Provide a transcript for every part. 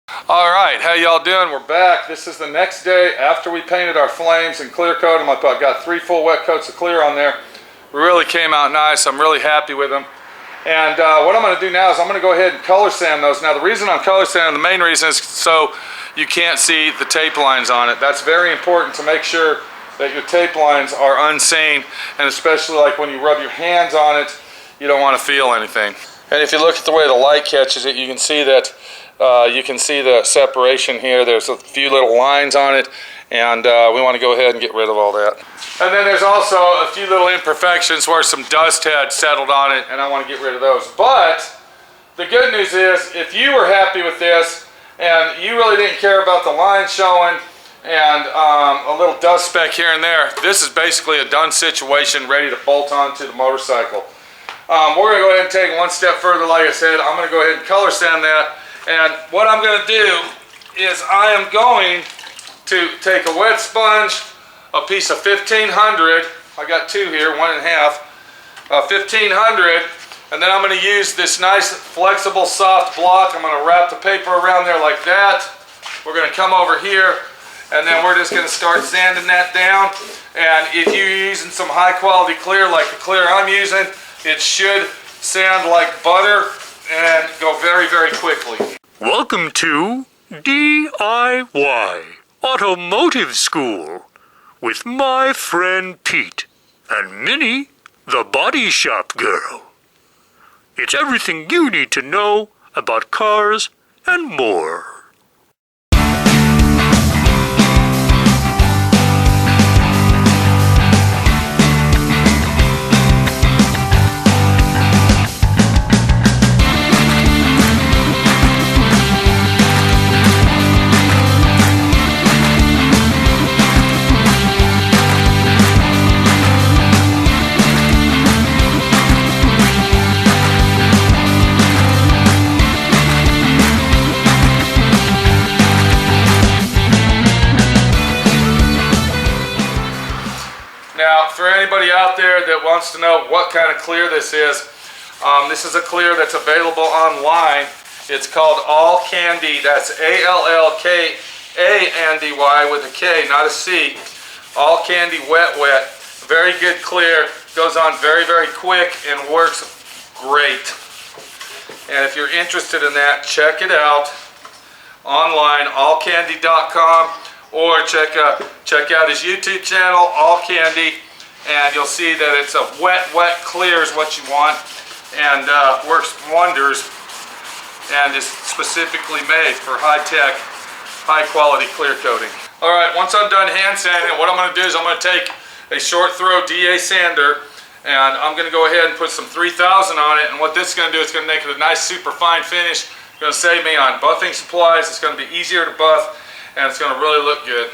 All right, how y'all doing? We're back. This is the next day after we painted our flames and clear coated them. I've got 3 full wet coats of clear on there. We really came out nice. I'm really happy with them. And what I'm going to do now is I'm going to go ahead and color sand those. Now the reason I'm color sanding, the main reason is so you can't see the tape lines on it. That's very important to make sure that your tape lines are unseen, and especially like when you rub your hands on it, you don't want to feel anything. And if you look at the way the light catches it, you can see that you can see the separation here. There's a few little lines on it, and we want to go ahead and get rid of all that. And then there's also a few little imperfections where some dust had settled on it, and I want to get rid of those. But the good news is, if you were happy with this and you really didn't care about the lines showing and a little dust speck here and there, this is basically a done situation ready to bolt onto the motorcycle. We're going to go ahead and take it one step further. Like I said, I'm going to go ahead and color sand that. And what I'm going to do is I am going to take a wet sponge, a piece of 1500, I got 2 here, 1.5, 1500, and then I'm going to use this nice flexible soft block. I'm going to wrap the paper around there like that. We're going to come over here, and then we're just going to start sanding that down. And if you're using some high quality clear like the clear I'm using, it should sand like butter and go very, very quickly. Welcome to D.I.Y. Automotive School with my friend Pete and Minnie, the body shop girl. It's everything you need to know about cars and more. Now, for anybody out there that wants to know what kind of clear this is a clear that's available online. It's called All Candy. That's A-L-L-K-A-N-D-Y with a K, not a C. All Candy Wet. Very good clear. Goes on very, very quick and works great. And if you're interested in that, check it out online, allcandy.com. Or check out his YouTube channel, All Candy, and you'll see that it's a wet clear is what you want, and works wonders, and is specifically made for high-tech, high-quality clear coating. All right, once I'm done hand sanding, what I'm going to do is I'm going to take a short throw DA sander, and I'm going to go ahead and put some 3000 on it, and what this is going to do is going to make it a nice super fine finish. It's going to save me on buffing supplies. It's going to be easier to buff, and it's going to really look good.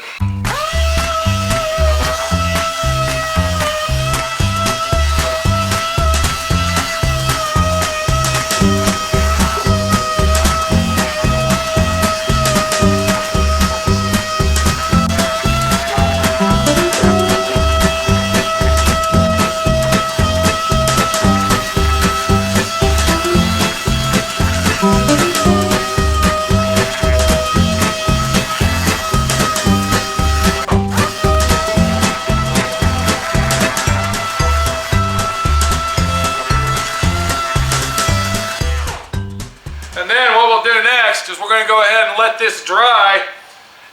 And then what we'll do next is we're going to go ahead and let this dry,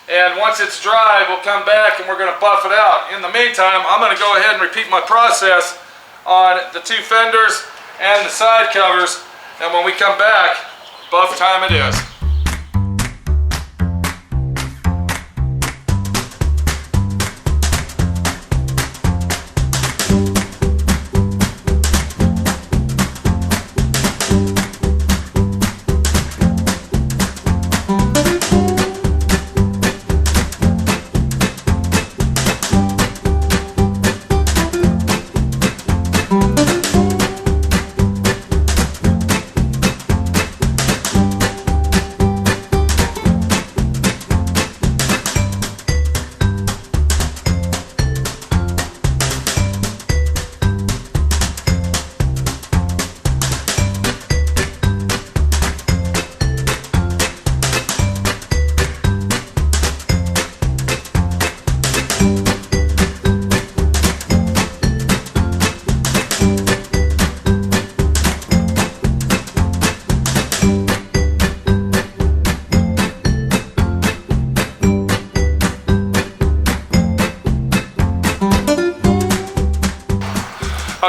and once it's dry we'll come back and we're going to buff it out. In the meantime, I'm going to go ahead and repeat my process on the 2 fenders and the side covers, and when we come back, buff time it is.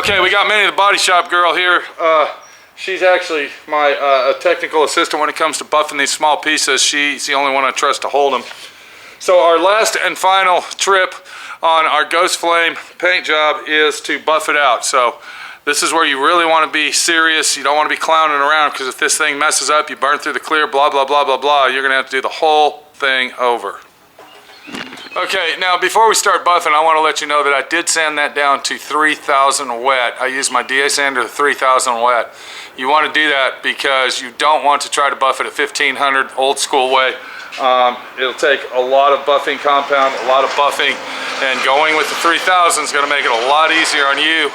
Okay, we got Minnie the body shop girl here. She's actually my technical assistant when it comes to buffing these small pieces. She's the only one I trust to hold them. So our last and final trip on our Ghost Flame paint job is to buff it out. So this is where you really want to be serious. You don't want to be clowning around, because if this thing messes up, you burn through the clear, blah, blah, blah, blah, blah, you're going to have to do the whole thing over. Okay, now before we start buffing, I want to let you know that I did sand that down to 3,000 wet. I used my D.I.Y sander to 3,000 wet. You want to do that because you don't want to try to buff it at 1,500 old school way. It'll take a lot of buffing compound, a lot of buffing, and going with the 3,000 is going to make it a lot easier on you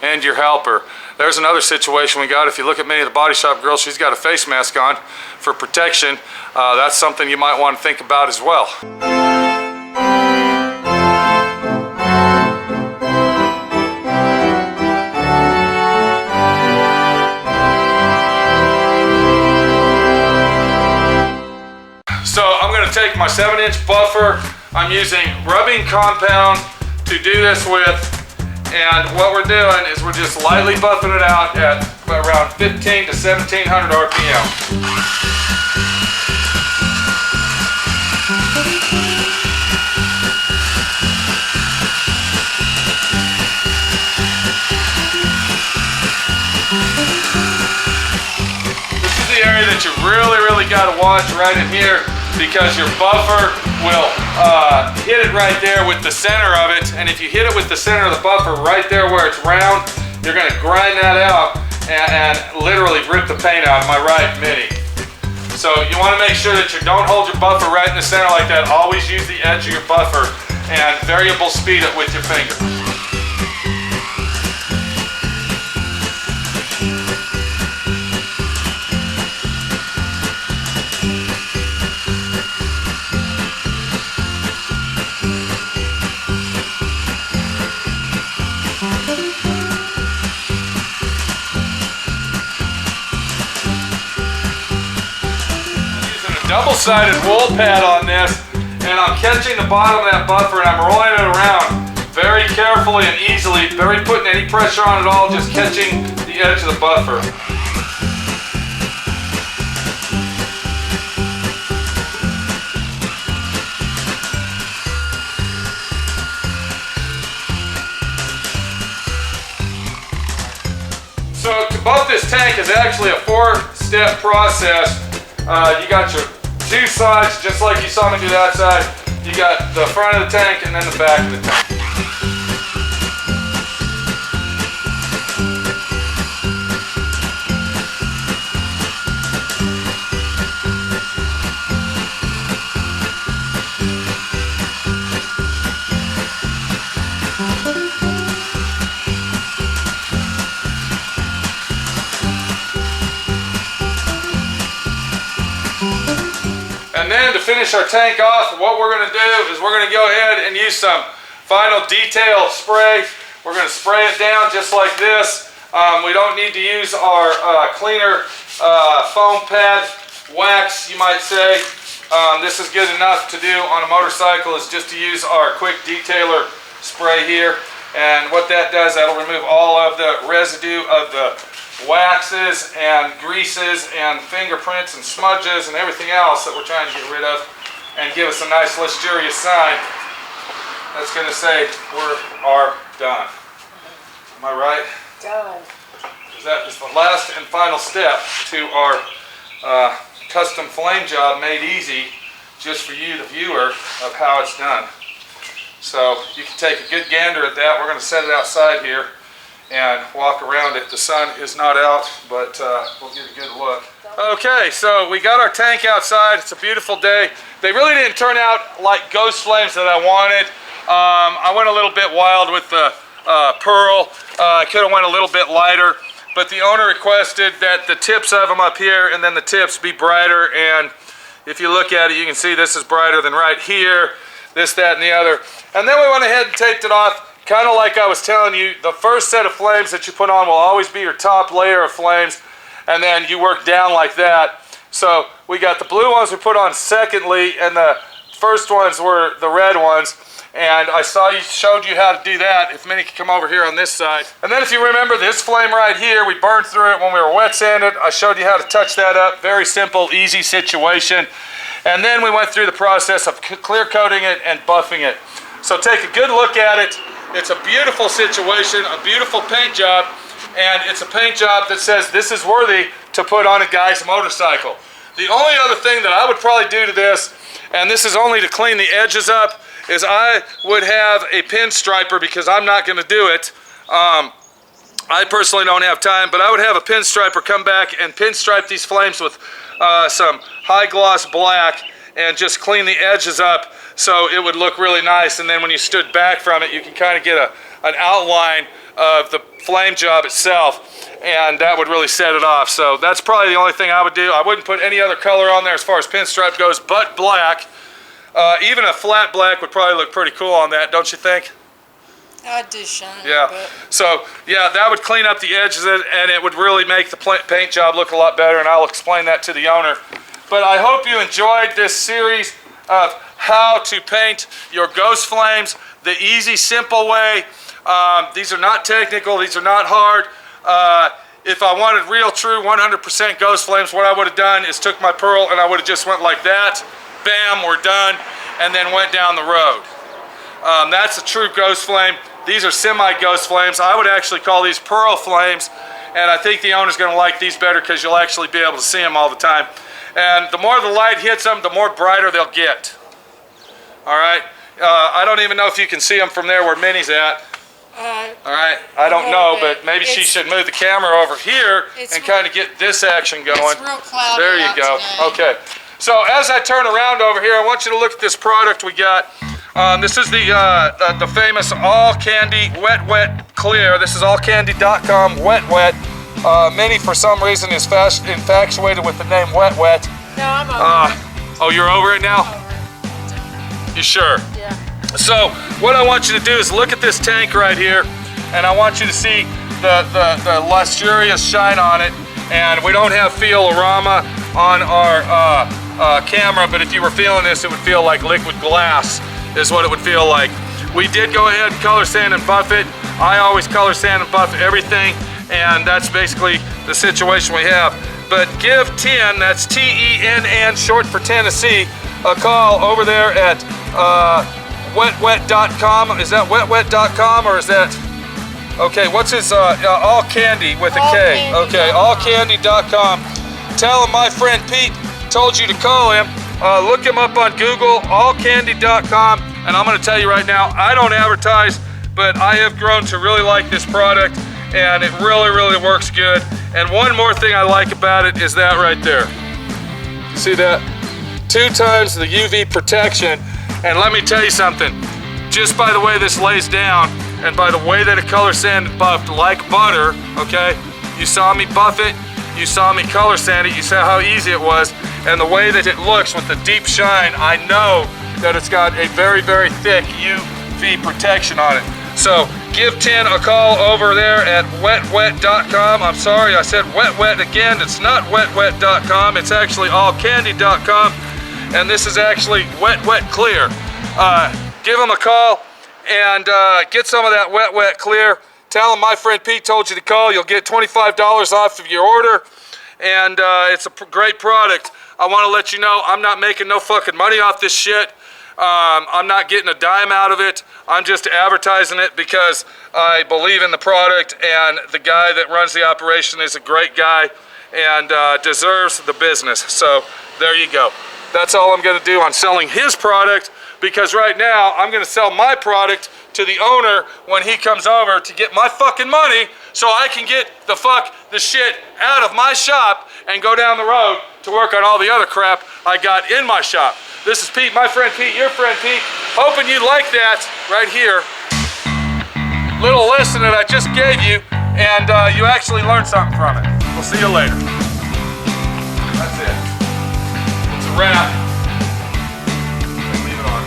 and your helper. There's another situation we got. If you look at Minnie the body shop girl, she's got a face mask on for protection. That's something you might want to think about as well. So I'm going to take my 7-inch buffer. I'm using rubbing compound to do this with, and what we're doing is we're just lightly buffing it out at around 15 to 1700 RPM. This is the area that you really got to watch right in here, because your buffer will hit it right there with the center of it, and if you hit it with the center of the buffer right there where it's round, you're going to grind that out and literally rip the paint out. Am I right, Minnie? So you want to make sure that you don't hold your buffer right in the center like that. Always use the edge of your buffer and variable speed it with your finger. Double-sided wool pad on this, and I'm catching the bottom of that buffer and I'm rolling it around very carefully and easily, very putting any pressure on at all, just catching the edge of the buffer. So to buff this tank is actually a 4-step process. You got your 2 sides, just like you saw me do that side. You got the front of the tank and then the back of the tank. And then to finish our tank off, what we're going to do is we're going to go ahead and use some final detail spray. We're going to spray it down just like this. We don't need to use our cleaner foam pad wax, you might say. This is good enough to do on a motorcycle, is just to use our quick detailer spray here. And what that does, that'll remove all of the residue of the waxes and greases and fingerprints and smudges and everything else that we're trying to get rid of, and give us a nice luxurious sign that's going to say we are done. Am I right? Done. That is the last and final step to our custom flame job made easy just for you, the viewer, of how it's done. So you can take a good gander at that. We're going to set it outside here and walk around it. The sun is not out, but we'll get a good look. Okay, so we got our tank outside. It's a beautiful day. They really didn't turn out like Ghost Flames that I wanted. I went a little bit wild with the pearl. I could have went a little bit lighter, but the owner requested that the tips of them up here and then the tips be brighter, and if you look at it, you can see this is brighter than right here, this, that, and the other. And then we went ahead and taped it off. Kind of like I was telling you, the first set of flames that you put on will always be your top layer of flames, and then you work down like that. So we got the blue ones we put on secondly, and the first ones were the red ones. And I saw you, showed you how to do that. If Minnie could come over here on this side. And then if you remember this flame right here, we burned through it when we were wet sanded. I showed you how to touch that up. Very simple, easy situation. And then we went through the process of clear coating it and buffing it. So take a good look at it. It's a beautiful situation, a beautiful paint job. And it's a paint job that says this is worthy to put on a guy's motorcycle. The only other thing that I would probably do to this, and this is only to clean the edges up, is I would have a pinstriper, because I'm not going to do it. I personally don't have time, but I would have a pinstriper come back and pinstripe these flames with some high gloss black and just clean the edges up so it would look really nice. And then when you stood back from it, you can kind of get an outline of the flame job itself, and that would really set it off. So that's probably the only thing I would do. I wouldn't put any other color on there as far as pinstripe goes but black. Even a flat black would probably look pretty cool on that, don't you think? I do shine. Yeah. But So, yeah, that would clean up the edges of it, and it would really make the paint job look a lot better, and I'll explain that to the owner. But I hope you enjoyed this series of how to paint your ghost flames the easy, simple way. These are not technical. These are not hard. If I wanted real, true, 100% ghost flames, what I would have done is took my pearl and I would have just went like that. Bam, we're done, and then went down the road. That's a true ghost flame. These are semi-ghost flames. I would actually call these pearl flames, and I think the owner's going to like these better because you'll actually be able to see them all the time. And the more the light hits them, the more brighter they'll get. All right? I don't even know if you can see them from there where Minnie's at. All right? I don't know, but maybe she should move the camera over here and kind of get this action going. It's real cloudy There you out go. today. Okay. So as I turn around over here, I want you to look at this product we got. This is the famous All Candy Wet Clear. This is allcandy.com Wet. Minnie, for some reason, is infatuated with the name Wet. No, I'm over it. Oh, you're over it now? You sure? Yeah. So what I want you to do is look at this tank right here, and I want you to see the luxurious shine on it. And we don't have Feel-O-Rama on our camera, but if you were feeling this, it would feel like liquid glass is what it would feel like. We did go ahead and color sand and buff it. I always color sand and buff everything, and that's basically the situation we have. But give 10, that's TENN, short for Tennessee, a call over there at wetwet.com. Is that wetwet.com or is that, okay, what's his, All Candy with a K. Okay, allcandy.com. Tell him my friend Pete told you to call him. Look him up on Google, allcandy.com. And I'm going to tell you right now, I don't advertise, but I have grown to really like this product, and it really, really works good. And one more thing I like about it is that right there. You see that? 2 times the UV protection. And let me tell you something, just by the way this lays down, and by the way that it color sanded buffed like butter, okay? You saw me buff it, you saw me color sand it, you saw how easy it was, and the way that it looks with the deep shine, I know that it's got a very, very thick UV protection on it. So give 10 a call over there at wetwet.com. I'm sorry, I said wetwet again. It's not wetwet.com, it's actually allcandy.com, and this is actually Wet Clear. Give them a call and get some of that Wet Clear. Tell them my friend Pete told you to call. You'll get $25 off of your order, and it's a great product. I want to let you know I'm not making no fucking money off this shit. I'm not getting a dime out of it. I'm just advertising it because I believe in the product, and the guy that runs the operation is a great guy and deserves the business. So there you go. That's all I'm going to do on selling his product, because right now I'm going to sell my product to the owner when he comes over to get my fucking money, so I can get the shit out of my shop and go down the road to work on all the other crap I got in my shop. This is Pete, my friend Pete, your friend Pete, hoping you like that right here. Little lesson that I just gave you, and you actually learned something from it. We'll see you later. That's it. It's a wrap. Leave it on.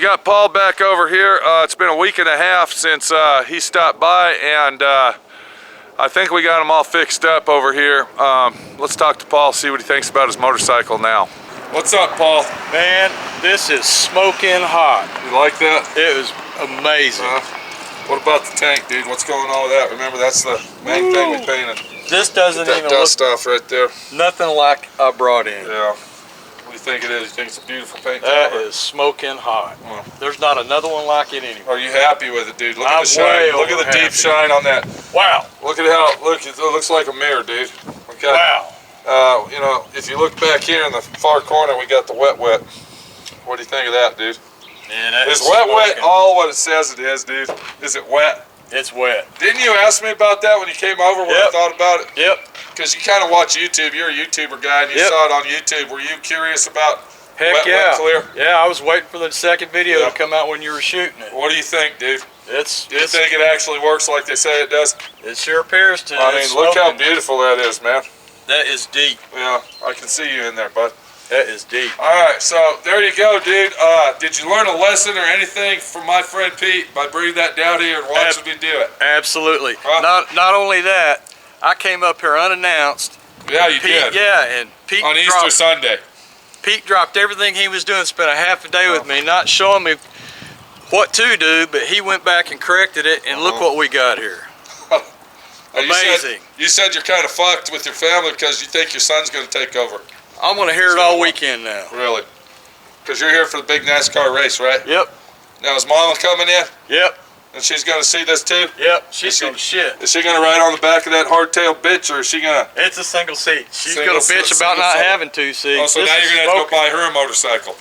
we got Paul back over here. It's been a week and a half since he stopped by, and I think we got him all fixed up over here. Let's talk to Paul, see what he thinks about his motorcycle now. What's up, Paul? Man, this is smoking hot. You like that? It was amazing. What about the tank, dude? What's going on with that? Remember, that's the main thing we painted. This doesn't That even dust look off right there. nothing like I brought in. Yeah. What do you think it is? You think it's a beautiful paint That job? is smoking hot. Well, There's not another one like it anywhere. are you happy with it, dude? Look at I'm the shine. way Look at the over deep happy. shine on that. Wow. Look at how it looks like a mirror, dude. Okay. Wow. You know, if you look back here in the far corner, we got the wet. What do you think of that, dude? Man, that Is is wet smoking. all what it says it is, dude? Is it wet? It's wet. Didn't you ask me about that when you came over? What I Yep. thought about it? Yep. Because you kind of watch YouTube. You're a YouTuber guy, and you Yep. saw it on YouTube. Were you curious about Heck wet, yeah. clear? Yeah, I was waiting for the second video Yeah. to come out when you were shooting it. What do you think, dude? Do you It's think it actually works like they say it does? it sure appears to. I mean, It's look how smoking. beautiful that is, man. That is deep. Yeah, I can see you in there, bud. That is deep. All right, so there you go, dude. Did you learn a lesson or anything from my friend Pete by bringing that down here and watching me do it? Absolutely. Huh? Not only that, I came up here unannounced. Yeah, you Pete, did. yeah, and Pete On Easter dropped, Sunday. Pete dropped everything he was doing, spent a half a day with me, not showing me what to do, but he went back and corrected it, and look what we got here. Amazing. You said you're kind of fucked with your family because you think your son's going to take over. I'm gonna hear it all weekend now. Really? Because you're here for the big NASCAR race, right? Yep, Now, is Mama coming in? yep, And she's going to see this too? yep. She's Is she- gonna shit. Is she going to ride on the back of that hardtail bitch, or is she going to... It's a single seat. She's Single gonna bitch seat, about not single- having two seats. Oh, so This now is you're going to have to go smoking. buy her a motorcycle.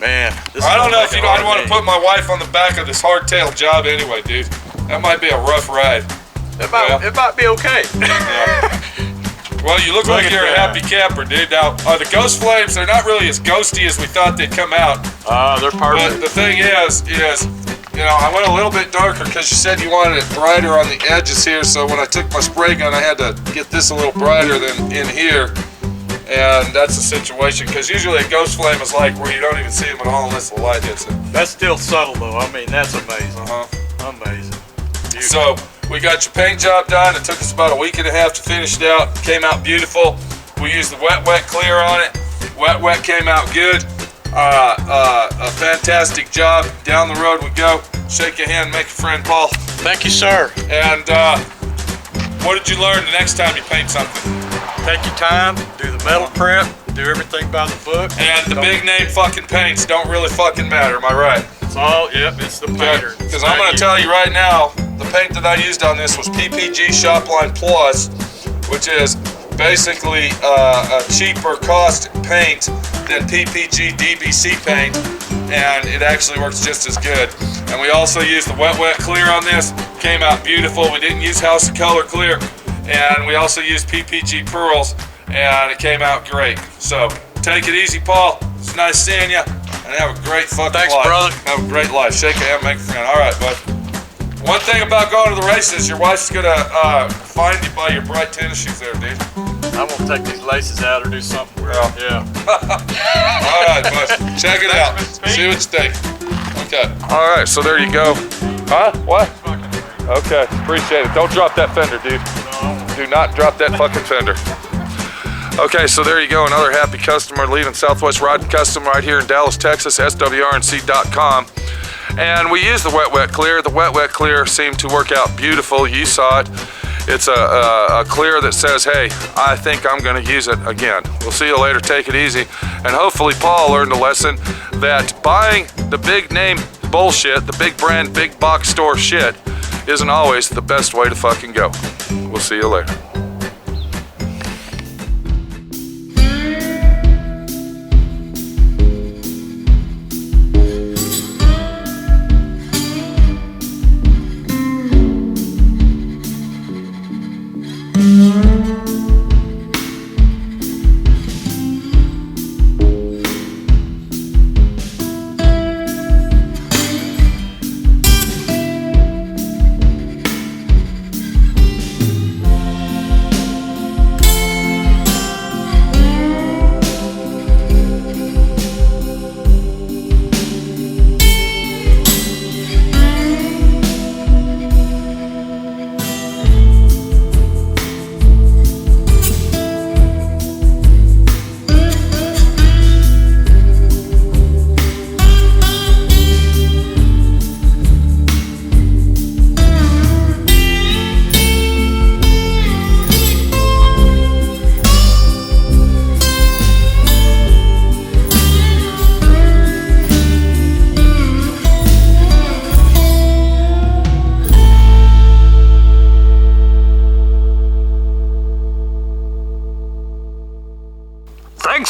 Man, this I is don't know if making you know, hard I'd want to me. put my wife on the back of this hardtail job anyway, dude. That might be a rough ride. It might be okay. Well, you look like at you're a that. happy camper, dude. Now, the Ghost Flames, they're not really as ghosty as we thought they'd come out. They're But perfect. the thing is, you know, I went a little bit darker because you said you wanted it brighter on the edges here. So when I took my spray gun, I had to get this a little brighter than in here. And that's the situation, because usually a Ghost Flame is like where you don't even see them at all unless the light hits it. That's still subtle though. I mean, that's amazing. Uh-huh. Amazing. Beautiful. So we got your paint job done. It took us about a week and a half to finish it out. Came out beautiful. We used the wet clear on it. Wet came out good. A fantastic job. Down the road we go. Shake your hand, make a friend, Paul. Thank you, sir. And what did you learn the next time you paint something? Take your time, do the metal prep, do everything by the book. And the big name fucking paints don't really fucking matter, am I right? It's all, yep, it's the painter. Because I'm going to tell you right now, the paint that I used on this was PPG Shopline Plus, which is basically a cheaper cost paint than PPG DBC paint, and it actually works just as good. And we also used the wet clear on this. Came out beautiful. We didn't use House of Color clear, and we also used PPG pearls, and it came out great. So take it easy, Paul. It's nice seeing you, and have a great fucking Thanks, life. brother. Have a great life. Shake a hand, make a friend. All right, bud. One thing about going to the races, your wife's gonna find you by your bright tennis shoes there, dude. I'm gonna take these laces out or do something weird. Yeah. Yeah. All right, bud. Check it out. See what you think. Okay. All right, so there you go. Huh? What? Okay, appreciate it. Don't drop that fender, dude. Do not drop that fucking fender. Okay, so there you go. Another happy customer leaving Southwest Rod & Custom right here in Dallas, Texas, swrnc.com. And we use the wet clear. The wet clear seemed to work out beautiful. You saw it. It's a clear that says, hey, I think I'm going to use it again. We'll see you later. Take it easy. And hopefully Paul learned a lesson that buying the big name bullshit, the big brand, big box store shit, isn't always the best way to fucking go. We'll see you later.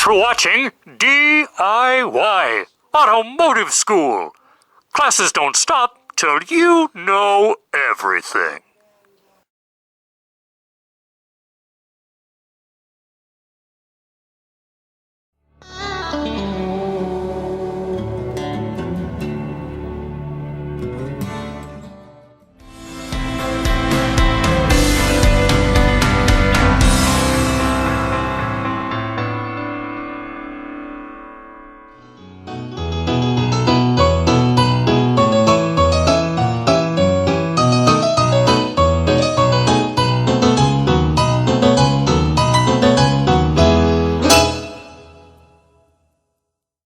for watching D.I.Y. Automotive School. Classes don't stop till you know everything.